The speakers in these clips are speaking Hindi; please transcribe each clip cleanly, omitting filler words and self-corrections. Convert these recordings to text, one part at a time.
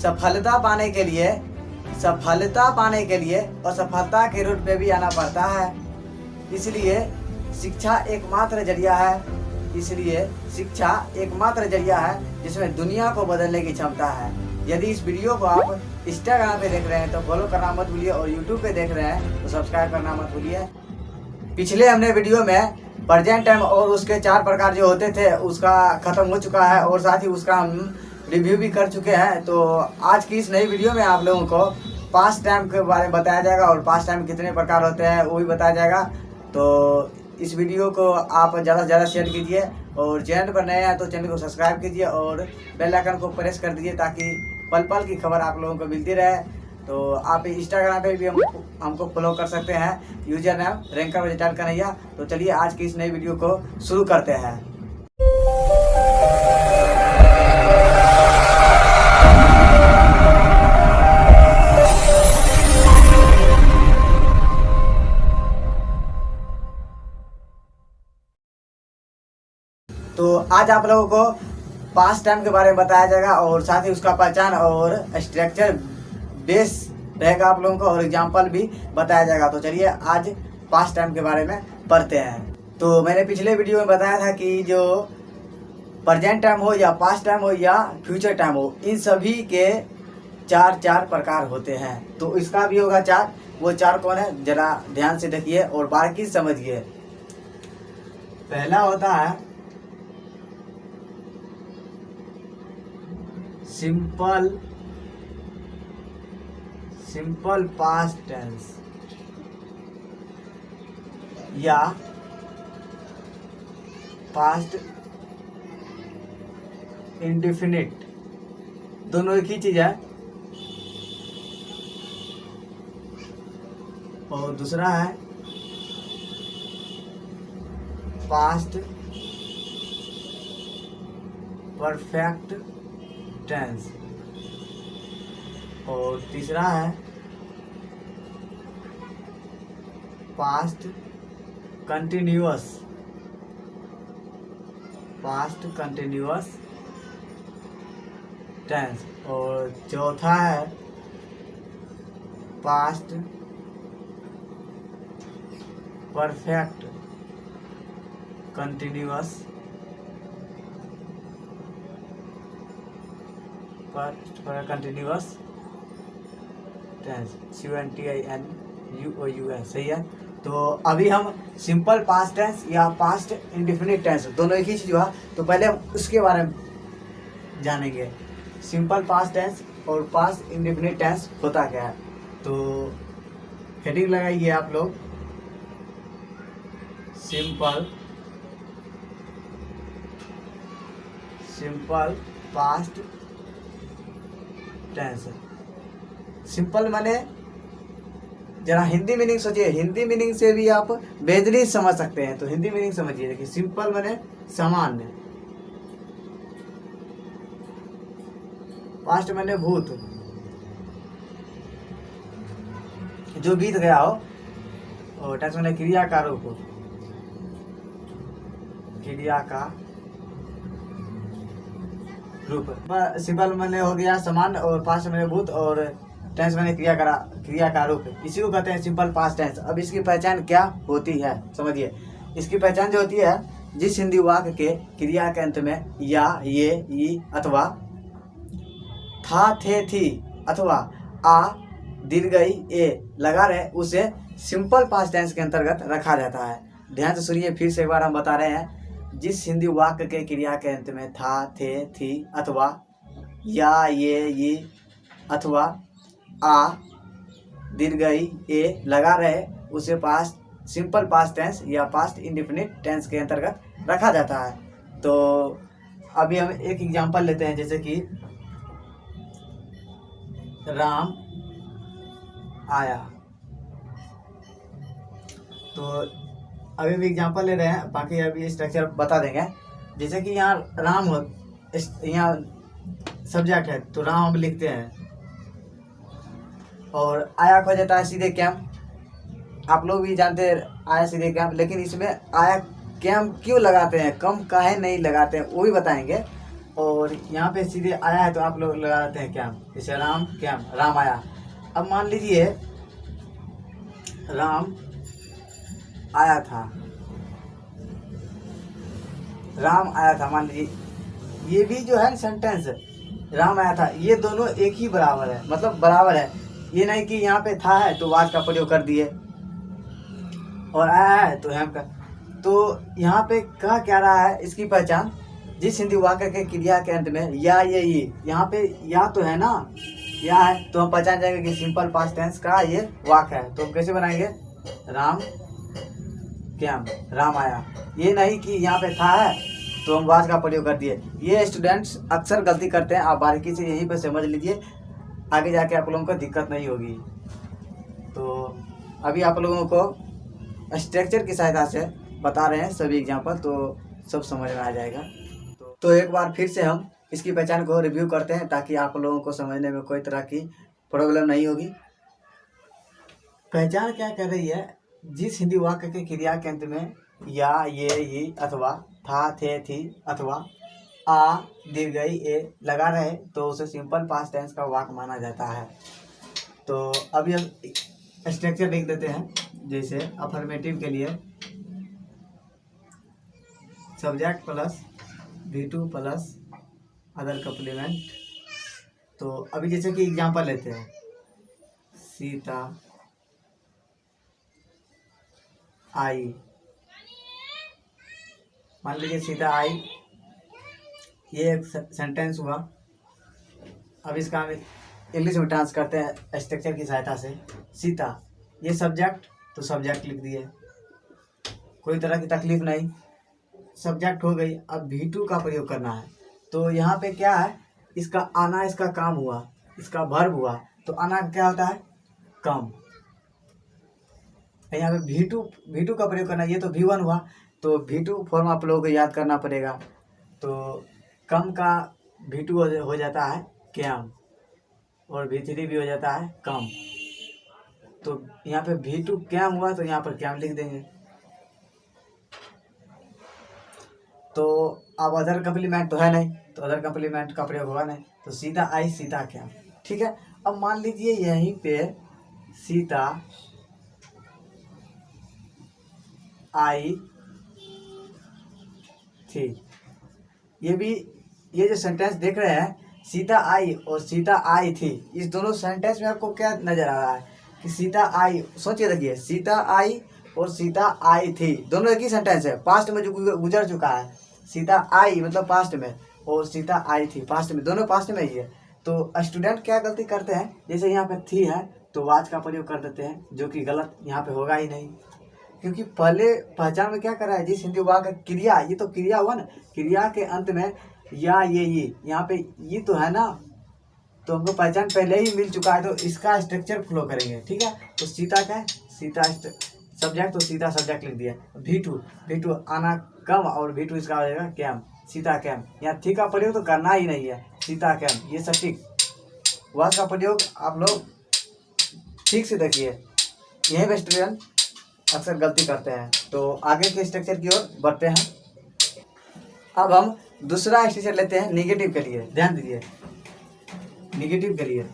सफलता पाने के लिए और सफलता के रूट पे भी आना पड़ता है। इसलिए शिक्षा एकमात्र जरिया है जिसमें दुनिया को बदलने की क्षमता है। यदि इस वीडियो को आप इंस्टाग्राम पे देख रहे हैं तो फॉलो करना मत भूलिए, और यूट्यूब पे देख रहे हैं तो सब्सक्राइब करना मत भूलिए। पिछले हमने वीडियो में प्रेजेंट टाइम और उसके 4 प्रकार जो होते थे उसका ख़त्म हो चुका है, और साथ ही उसका हम रिव्यू भी कर चुके हैं। तो आज की इस नई वीडियो में आप लोगों को पास्ट टाइम के बारे में बताया जाएगा, और पास्ट टाइम कितने प्रकार होते हैं वो भी बताया जाएगा। तो इस वीडियो को आप ज़्यादा से ज़्यादा शेयर कीजिए, और चैनल पर नए हैं तो चैनल को सब्सक्राइब कीजिए और बेल आइकन को प्रेस कर दीजिए ताकि पल पल की खबर आप लोगों को मिलती रहे। तो आप इंस्टाग्राम पे भी हमको फॉलो कर सकते हैं, user name ranker Bajaj Kanhaiya. तो चलिए आज की इस नई वीडियो को शुरू करते हैं। तो आज आप लोगों को पास्ट टाइम के बारे में बताया जाएगा, और साथ ही उसका पहचान और स्ट्रक्चर बेस रहेगा आप लोगों को, और एग्जाम्पल भी बताया जाएगा। तो चलिए आज पास्ट टाइम के बारे में पढ़ते हैं। तो मैंने पिछले वीडियो में बताया था कि जो प्रेजेंट टाइम हो या पास्ट टाइम हो या फ्यूचर टाइम हो, इन सभी के 4 प्रकार होते हैं। तो इसका भी होगा 4। वो 4 कौन है जरा ध्यान से देखिए और बारीकी समझिए। पहला होता है सिंपल पास्ट टेंस या पास्ट इंडेफिनिट, दोनों एक ही चीज है। और दूसरा है पास्ट परफेक्ट टेंस, और तीसरा है पास्ट कंटिन्यूअस टेंस, और चौथा है past perfect continuous tense, CONTINUOUS, सही है। तो अभी हम सिंपल पास्ट टेंस या पास्ट इंडेफिनिट टेंस, दोनों एक ही चीज हुआ। तो पहले हम उसके बारे में जानेंगे, सिंपल पास्ट टेंस और पास्ट इंडेफिनिट टेंस होता क्या है। तो हेडिंग लगाइए आप लोग, सिंपल पास्ट टेंस। सिंपल माने जरा हिंदी मीनिंग सोचिए, हिंदी मीनिंग से भी आप बेहतरीन समझ सकते हैं। तो हिंदी मीनिंग समझिए, देखिए सिंपल माने सामान्य, पास्ट माने भूत, जो बीत गया हो, और टेंस माने क्रिया का रूप, सिंपल माने हो गया सामान्य, और पास्ट माने भूत, और टेंस माने क्रिया का रूप। इसी को कहते हैं सिंपल पास्ट टेंस। अब इसकी पहचान क्या होती है समझिए। इसकी पहचान जो होती है, जिस हिंदी वाक्य के क्रिया के अंत में या, ये, ई अथवा था, थे, थी अथवा आ, दीर्घई, ए लगा रहे, उसे सिंपल पास्ट टेंस के अंतर्गत रखा जाता है। ध्यान से सुनिए, फिर से एक बार हम बता रहे हैं। जिस हिंदी वाक्य के क्रिया के अंत में था, थे, थी अथवा या, ये अथवा आ, दीर्घई, ए लगा रहे, उसे पास्ट सिंपल पास्ट टेंस या पास्ट इंडेफिनिट टेंस के अंतर्गत रखा जाता है। तो अभी हम एक एग्जांपल लेते हैं, जैसे कि राम आया। तो अभी भी एग्जांपल ले रहे हैं, बाकी अभी स्ट्रक्चर बता देंगे। जैसे कि यहाँ राम हो, यहाँ सब्जेक्ट है तो राम हम लिखते हैं, और आया को जाता है सीधे कैम। आप लोग भी जानते हैं आया सीधे कैम, लेकिन इसमें आया कैम क्यों लगाते हैं, कम काहे नहीं लगाते हैं, वो भी बताएंगे। और यहाँ पे सीधे आया है तो आप लोग लगा देते हैं कैम, जैसे राम कैम, राम आया। अब मान लीजिए राम आया था, राम आया था, मान लीजिए ये भी जो है सेंटेंस राम आया था, ये दोनों एक ही बराबर है, मतलब बराबर है। ये नहीं कि यहाँ पे था है तो वाज का प्रयोग कर दिए और आया है तो हम का। तो यहाँ पे कहा क्या रहा है, इसकी पहचान जिस हिंदी वाक्य के क्रिया के अंत में या ये यहाँ पे या तो है ना, या है तो हम पहचान जाएंगे कि सिंपल पास्ट टेंस का ये वाक्य है। तो हम कैसे बनाएंगे, राम क्या, राम आया। ये नहीं कि यहाँ पे था है तो हम वाज का प्रयोग कर दिए। ये स्टूडेंट्स अक्सर गलती करते हैं, आप बारीकी से यहीं पे समझ लीजिए, आगे जाके आप लोगों को दिक्कत नहीं होगी। तो अभी आप लोगों को स्ट्रक्चर की सहायता से बता रहे हैं सभी एग्जाम्पल, तो सब समझ में आ जाएगा। तो एक बार फिर से हम इसकी पहचान को रिव्यू करते हैं ताकि आप लोगों को समझने में कोई तरह की प्रॉब्लम नहीं होगी। पहचान क्या कर रही है, जिस हिंदी वाक्य के क्रिया के अंत में या ये अथवा था थे थी अथवा आ दीर्घई ए लगा रहे तो उसे सिंपल पास्ट टेंस का वाक्य माना जाता है। तो अभी हम स्ट्रक्चर लिख देते हैं, जैसे अफर्मेटिव के लिए subject plus V2 plus other complement. तो अभी जैसे कि एग्जांपल लेते हैं, सीता आई, मान लीजिए सीता आई, ये एक सेंटेंस हुआ। अब इसका हम इंग्लिश में ट्रांस करते हैं स्ट्रक्चर की सहायता से। सीता ये सब्जेक्ट, तो सब्जेक्ट लिख दिए, कोई तरह की तकलीफ नहीं, सब्जेक्ट हो गई। अब V2 का प्रयोग करना है, तो यहाँ पे क्या है, इसका आना इसका काम हुआ, इसका वर्ब हुआ, तो आना क्या होता है, कम। यहाँ पे V2 का प्रयोग करना, ये तो V1 हुआ, तो V2 फॉर्म आप लोगों को याद करना पड़ेगा। तो कम का V2 हो जाता है कैम और V3 भी हो जाता है कम। तो यहाँ पे V2 कैम हुआ तो यहाँ पर कैम लिख देंगे। तो अब अदर कम्प्लीमेंट तो है नहीं, तो अदर कम्प्लीमेंट का प्रयोग होगा नहीं, तो सीता आई सीता कैम, ठीक है। अब मान लीजिए यहीं पे सीता आई थी, ये जो सेंटेंस देख रहे हैं, सीता आई और सीता आई थी, इस दोनों सेंटेंस में आपको क्या नजर आ रहा है कि सीता आई, सोचिए देखिए, सीता आई और सीता आई थी, दोनों एक ही सेंटेंस है, पास्ट में जो गुजर चुका है। सीता आई मतलब पास्ट में और सीता आई थी पास्ट में, दोनों पास्ट में ही है। तो स्टूडेंट क्या गलती करते हैं, जैसे यहाँ पे थी है तो वाज का प्रयोग कर देते हैं, जो कि गलत यहाँ पे होगा ही नहीं, क्योंकि पहले पहचान में क्या कर रहा है, जिस हिंदी वाक्य क्रिया, ये तो क्रिया हुआ ना, क्रिया के अंत में या ये यहाँ पे ये तो है ना, तो हमको पहचान पहले ही मिल चुका है, तो इसका स्ट्रक्चर फ्लो करेंगे, ठीक है। तो सीता का है, सीता सब्जेक्ट, तो सीता सब्जेक्ट लिख दिया। V2 आना कम और V2 इसका हो जाएगा कैम, सीता कैम। यहाँ थी का प्रयोग तो करना ही नहीं है, सीता कैम, ये सटीक। वाज का प्रयोग आप लोग ठीक से देखिए, यही पे स्टूडेंट अक्सर गलती करते हैं। तो आगे के स्ट्रक्चर की ओर बढ़ते हैं। अब हम दूसरा स्ट्रक्चर लेते हैं निगेटिव के लिए, ध्यान दीजिए। निगेटिव के लिए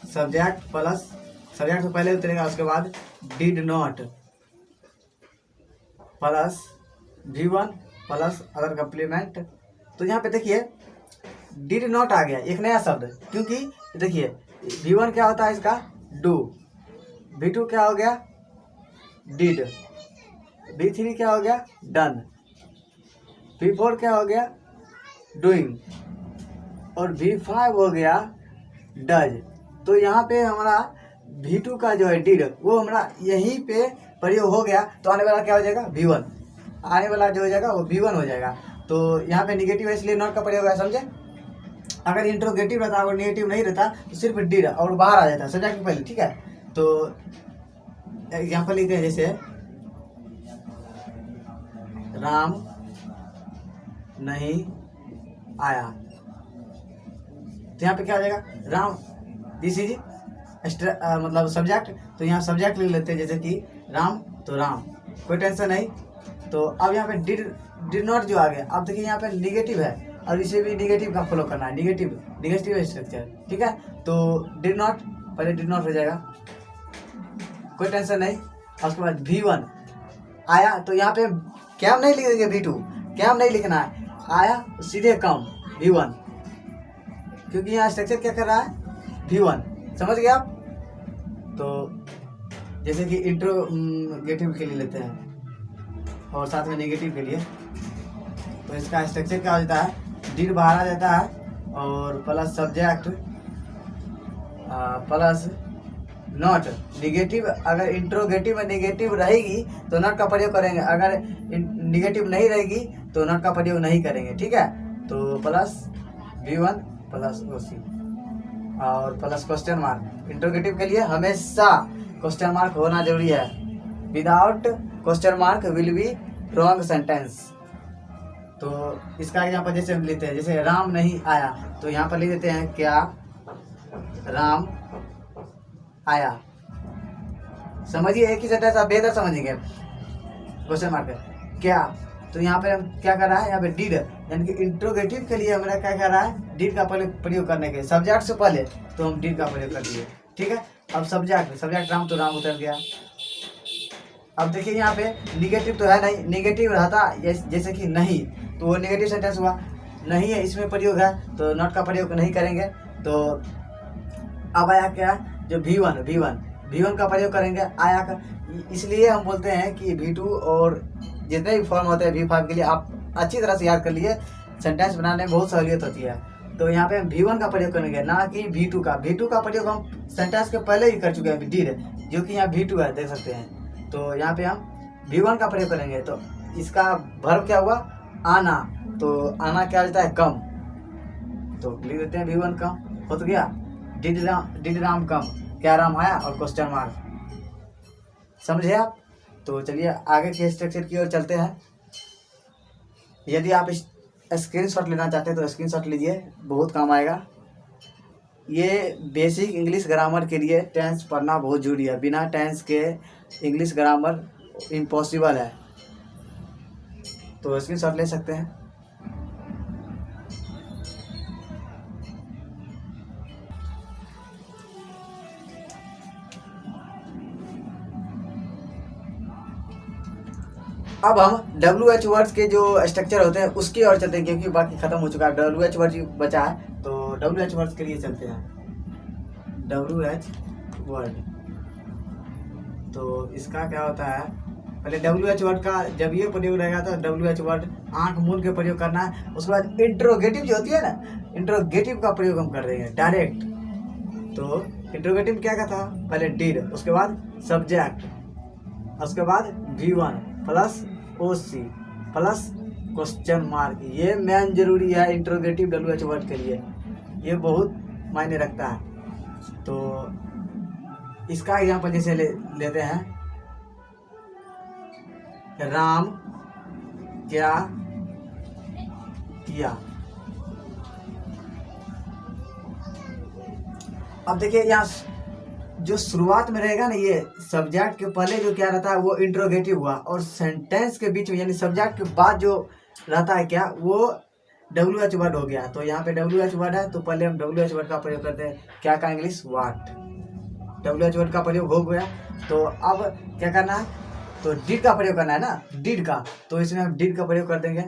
सब्जेक्ट प्लस, सब्जेक्ट तो पहले उतरेगा, उसके बाद did not plus V1 plus other complement. तो यहाँ पे देखिए डिड नॉट आ गया, एक नया शब्द, क्योंकि देखिए V1 क्या होता है इसका, डू, V2 क्या हो गया, डिड, V3 क्या हो गया, डन, V4 क्या हो गया, डूइंग, और V5 हो गया डज। तो यहाँ पे हमारा V2 का जो है डिड, वो हमारा यहीं पे प्रयोग हो गया, तो आने वाला क्या हो जाएगा, V1, आने वाला जो हो जाएगा वो V1 हो जाएगा। तो यहाँ पे निगेटिव है इसलिए नॉट का प्रयोग है, समझे। अगर इंट्रोगेटिव रहता और निगेटिव नहीं रहता तो सिर्फ डिड और बाहर आ जाता सब्जेक्ट के पहले, ठीक है। तो एग्जाम्पल लिखते हैं, जैसे राम नहीं आया, तो यहाँ पे क्या हो जाएगा, राम, दिस इज मतलब सब्जेक्ट, तो यहाँ सब्जेक्ट लिख लेते हैं, जैसे कि राम, तो राम, कोई टेंशन नहीं। तो अब यहाँ पे डिड नॉट जो आ गया, अब देखिए यहाँ पे निगेटिव है, और इसे भी निगेटिव का फॉलो करना है, निगेटिव स्ट्रक्चर, ठीक है। तो डिड नॉट, पहले डिड नॉट हो जाएगा, कोई टेंशन नहीं। और उसके बाद V1 आया, तो यहाँ पे क्या हम नहीं लिख देंगे V2, क्या हम नहीं लिखना है, आया सीधे कम V1, क्योंकि यहाँ स्ट्रक्चर क्या कर रहा है V1, समझ गए आप। तो जैसे कि इंट्रोगेटिव के लिए लेते हैं और साथ में नेगेटिव के लिए, तो इसका स्ट्रक्चर क्या हो जाता है, डिड बाहर आ जाता है और plus subject plus not. Negative, अगर इंट्रोगेटिव में नेगेटिव रहेगी तो नॉट का प्रयोग करेंगे, अगर निगेटिव नहीं रहेगी तो नॉट का प्रयोग नहीं करेंगे, ठीक है। तो प्लस V1 प्लस OC और प्लस क्वेश्चन मार्क। इंट्रोगेटिव के लिए हमेशा क्वेश्चन मार्क होना जरूरी है, without question mark will be wrong sentence. तो इसका एग्जांपल जैसे हम लेते हैं, जैसे राम नहीं आया, तो यहाँ पर लिख देते हैं क्या राम आया, समझिए एक ही सेंटेंस आप बेहतर समझेंगे। क्वेश्चन मार्क है क्या, तो यहाँ पे हम क्या कर रहा है, यहाँ पे डिड, यानी कि इंट्रोगेटिव के लिए हमारा क्या कर रहा है, डिड का प्रयोग करने के, सब्जेक्ट से पहले तो हम डिड का प्रयोग कर दिए, ठीक है। अब सब्जेक्ट राम, तो राम उतर गया। अब देखिए यहाँ पे निगेटिव तो है नहीं, निगेटिव रहता जैसे कि नहीं, तो वो निगेटिव सेंटेंस हुआ, नहीं है इसमें प्रयोग है तो नॉट का प्रयोग नहीं करेंगे। तो अब आया क्या, जो V1 का प्रयोग करेंगे, आया का, इसलिए हम बोलते हैं कि V2 और जितने भी फॉर्म होते हैं V5 के लिए आप अच्छी तरह से याद कर लिए, सेंटेंस बनाने में बहुत सहूलियत होती है। तो यहाँ पे हम V1 का प्रयोग करेंगे, ना कि V2 का प्रयोग हम सेंटेंस के पहले ही कर चुके हैं, डिड, जो कि यहाँ V2 है, देख सकते हैं। तो यहाँ पे हम V1 का प्रयोग करेंगे, तो इसका वर्ब क्या हुआ, आना, तो आना क्या होता है, कम, तो लिख देते हैं V1 कम, हो तो गया। डिड राम कम, क्या राम आया, और क्वेश्चन मार्क, समझे आप। तो चलिए आगे के स्ट्रक्चर की ओर चलते हैं। यदि आप स्क्रीनशॉट लेना चाहते हैं तो स्क्रीनशॉट लीजिए, बहुत काम आएगा। ये बेसिक इंग्लिश ग्रामर के लिए टेंस पढ़ना बहुत जरूरी है, बिना टेंस के इंग्लिश ग्रामर इम्पॉसिबल है। तो स्क्रीनशॉट ले सकते हैं। अब हम WH वर्ड्स के जो स्ट्रक्चर होते हैं उसकी ओर चलते हैं, क्योंकि बाकी खत्म हो चुका है, WH वर्ड बचा है, तो WH वर्ड्स के लिए चलते हैं। WH वर्ड, तो इसका क्या होता है, पहले WH वर्ड का जब ये प्रयोग रहेगा तो WH वर्ड आंख मूंद के प्रयोग करना है। उसके बाद इंट्रोगेटिव जो होती है ना, इंट्रोगेटिव का प्रयोग हम कर देंगे डायरेक्ट। तो इंट्रोगेटिव क्या था, पहले डिड, उसके बाद सब्जेक्ट, उसके बाद V1 plus OC plus question mark. ये मेन जरूरी है इंट्रोगेटिव WH वर्ड के लिए, ये बहुत मायने रखता है। तो इसका एग्जांपल जैसे लेते हैं, राम क्या किया। अब देखिए यहाँ जो शुरुआत में रहेगा ना, ये सब्जेक्ट के पहले जो क्या रहता है वो इंट्रोगेटिव हुआ, और सेंटेंस के बीच में यानी सब्जेक्ट के बाद जो रहता है क्या, वो WH वर्ड हो गया। तो यहाँ पे WH वर्ड है, तो पहले हम WH वर्ड का प्रयोग करते हैं, क्या का इंग्लिश, वाट। WH वर्ड का प्रयोग हो गया, तो अब क्या करना है, तो डिड का प्रयोग करना है ना, डिड का, तो इसमें हम डिड का प्रयोग कर देंगे।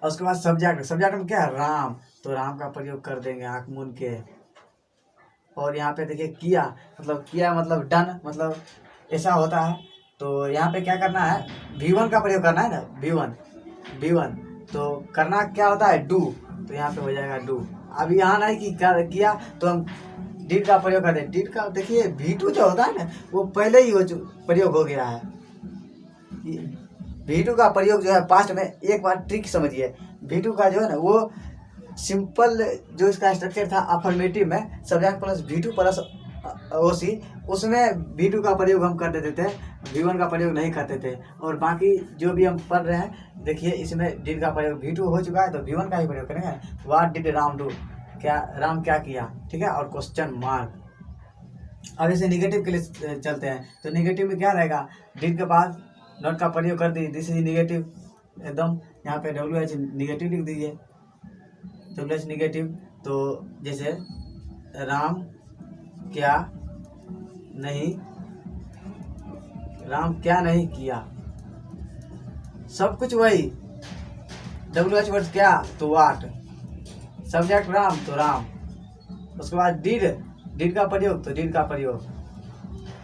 और उसके बाद सब्जेक्ट में क्या है, राम, तो राम का प्रयोग कर देंगे आँख मूंद के। और यहाँ पे देखिए किया मतलब डन, मतलब ऐसा होता है। तो यहाँ पे क्या करना है, V1 का प्रयोग करना है ना, V1 तो करना क्या होता है, डू, तो यहाँ पे हो जाएगा डू। अब यहाँ नहीं कि किया तो हम डिड का प्रयोग कर दें, डिड का देखिए V2 जो होता है ना वो पहले ही प्रयोग हो गया है। V2 का प्रयोग जो है पास्ट में, एक बार ट्रिक समझिए, V2 का जो है ना वो सिंपल जो इसका स्ट्रक्चर था अफर्मेटिव में, subject plus V2 plus OC, उसमें V2 का प्रयोग हम कर देते थे, V1 का प्रयोग नहीं करते थे। और बाकी जो भी हम पढ़ रहे हैं देखिए इसमें डिड का प्रयोग V2 हो चुका है तो V1 का ही प्रयोग करेंगे। व्हाट डिड राम डू, क्या राम क्या किया, ठीक है, और क्वेश्चन मार्क। अब इसे निगेटिव के लिए चलते हैं, तो निगेटिव में क्या रहेगा, डिड के बाद नॉट का प्रयोग कर दी, दिस इज निगेटिव एकदम। यहाँ पे WH निगेटिव लिख दीजिए, WH निगेटिव। तो जैसे राम क्या नहीं किया, सब कुछ वही। WH वर्ड क्या तो वाट, सब्जेक्ट राम तो राम, उसके बाद डिड का प्रयोग तो डिड का प्रयोग।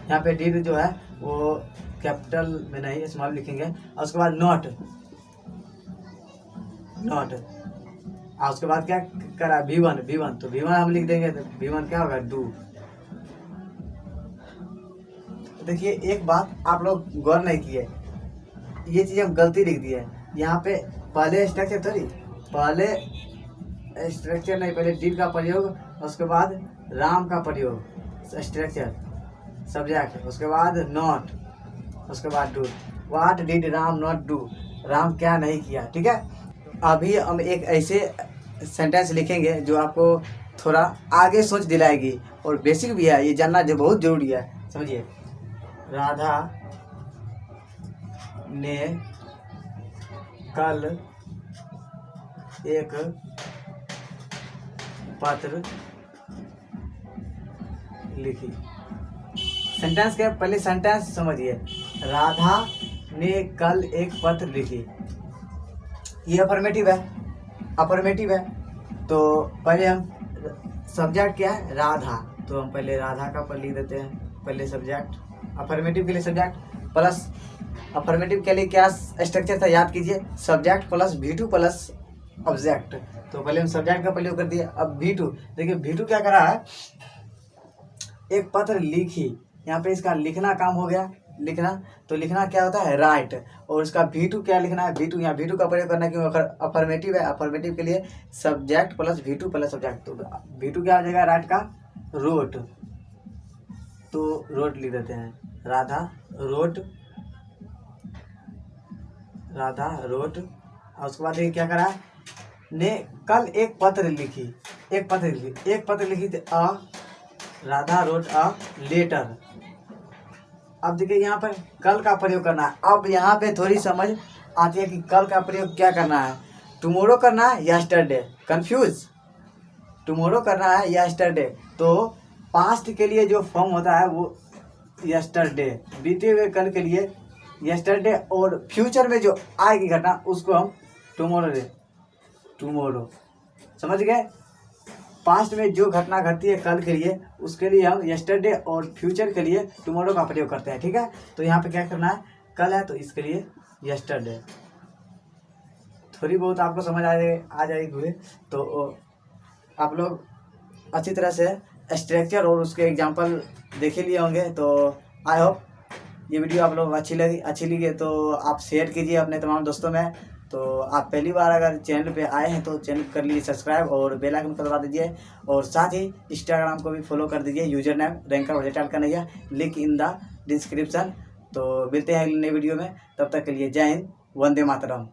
यहाँ पे डिड जो है वो कैपिटल में नहीं स्मॉल लिखेंगे। और उसके बाद नॉट, और उसके बाद क्या करा V1 तो V1 हम लिख देंगे, तो V1 क्या होगा डू। देखिए एक बात आप लोग गौर नहीं किए, ये चीज हम गलती लिख दी है। यहाँ पे पहले स्ट्रक्चर थोड़ी, पहले स्ट्रक्चर नहीं, पहले डिड का प्रयोग, उसके बाद राम का प्रयोग स्ट्रक्चर सब्जेक्ट, उसके बाद नॉट, उसके बाद do. What did Ram not do, Ram क्या नहीं किया। ठीक है, अभी हम एक ऐसे सेंटेंस लिखेंगे जो आपको थोड़ा आगे सोच दिलाएगी और बेसिक भी है, ये जानना जो बहुत जरूरी है। समझिए, राधा ने कल एक पत्र लिखी। सेंटेंस के पहले सेंटेंस समझिए, राधा ने कल एक पत्र लिखी, ये अफर्मेटिव है। तो पहले हम सब्जेक्ट क्या है राधा, तो हम पहले राधा का पर लिख देते हैं, पहले सब्जेक्ट। अफर्मेटिव के लिए सब्जेक्ट प्लस, अफर्मेटिव के लिए क्या स्ट्रक्चर था याद कीजिए, subject plus V2 plus object. तो पहले हम सब्जेक्ट का प्रयोग कर दिए। अब V2 देखिए, V2 क्या कर रहा है, एक पत्र लिखी, यहाँ पे इसका लिखना काम हो गया, लिखना। तो लिखना क्या होता है राइट, और उसका V2 क्या लिखना है V2, यहाँ V2 का प्रयोग करना क्यों, अफर्मेटिव है। अफर्मेटिव के लिए subject plus V2 plus subject. तो V2 क्या हो जाएगा राइट का रोट, तो रोट लिख देते हैं, राधा रोट। और उसके बाद क्या करा ने कल एक पत्र लिखी, तो राधा रोट अ लेटर। अब देखिए यहाँ पर कल का प्रयोग करना है। अब यहाँ पे थोड़ी समझ आती है कि कल का प्रयोग क्या करना है, टुमारो करना है या यस्टरडे, कंफ्यूज, टुमारो करना है या यस्टरडे। तो पास्ट के लिए जो फॉर्म होता है वो यस्टरडे, बीते हुए कल के लिए यस्टरडे, और फ्यूचर में जो आएगी घटना उसको हम टुमारो। समझ गए, पास्ट में जो घटना घटती है कल के लिए उसके लिए हम यस्टरडे, और फ्यूचर के लिए टुमारो का प्रयोग करते हैं। ठीक है, तो यहाँ पे क्या करना है, कल है तो इसके लिए यस्टरडे। थोड़ी बहुत आपको समझ आ जाएगी। तो आप लोग अच्छी तरह से स्ट्रक्चर और उसके एग्जांपल देख लिए होंगे। तो आई होप ये वीडियो आप लोग अच्छी लगी तो आप शेयर कीजिए अपने तमाम दोस्तों में। तो आप पहली बार अगर चैनल पे आए हैं तो चैनल कर लीजिए सब्सक्राइब और बेल आइकन को दबा दीजिए, और साथ ही इंस्टाग्राम को भी फॉलो कर दीजिए, यूजर नेम रैंकर होटल का नहीं है, लिंक इन द डिस्क्रिप्शन। तो मिलते हैं अगली नई वीडियो में, तब तक के लिए जय हिंद, वंदे मातरम।